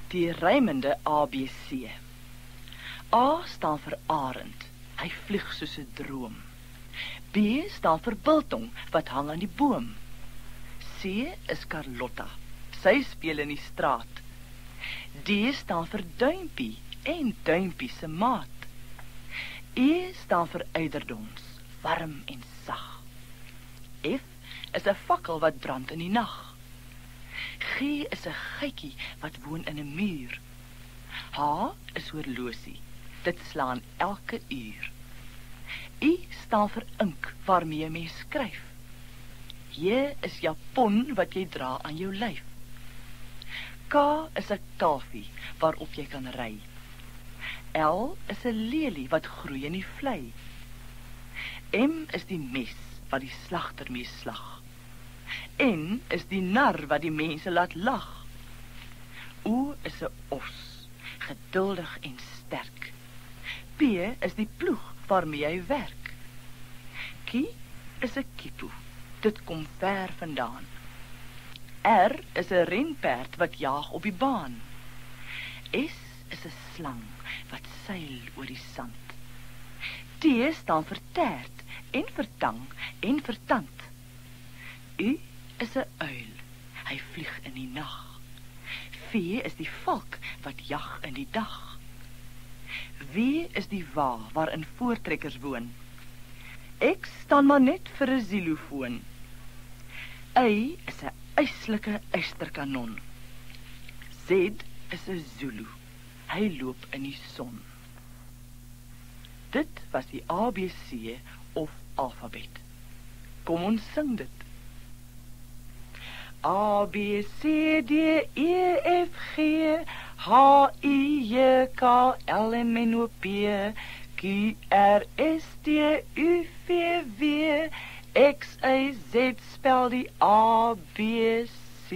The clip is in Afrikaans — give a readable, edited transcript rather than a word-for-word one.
Die rymende ABC. A staan vir arend, hy vlieg soos 'n droom. B staan vir biltong, wat hang aan die boom. C is Carlotta, sy speel in die straat. D staan vir duimpie en duimpie se maat. E staan vir eiderdoms, warm en sag. F is 'n fakkel wat brand in die nag. G is 'n geitjie wat woon in 'n muur. H is horlosie, dit slaan elke uur. I staan vir ink waarmee jy mens skryf. J is japon wat jy dra aan jou lyf. K is 'n kalfie waarop jy kan ry. L is 'n lelie wat groei in die vlei. M is die mes wat die slagter mee slag. N is die nar wat die mense laat lag. O is 'n os, geduldig en sterk. P is die ploeg waarmee hy werk. Q is 'n kipo, dit kom ver vandaan. R is 'n renperd wat jaag op die baan. S is 'n slang wat seil oor die sand. T staan vir tert en vir tang en vir tand. U is 'n uil, hy vlieg in die nag. V is die valk wat jag in die dag. W is die wa waarin voortrekkers woon. X staan maar net vir 'n xylofoon. Y is 'n yslike ysterkanon. Z is 'n Zulu, hy loop in die son. Dit was die ABC of alfabet. Kom ons sing dit. A, B, C, D, E, F, G, H, I, J, K, L, M, N, O, P, Q, R, S, T, U, V, W, X, Y, Z, spel die ABC.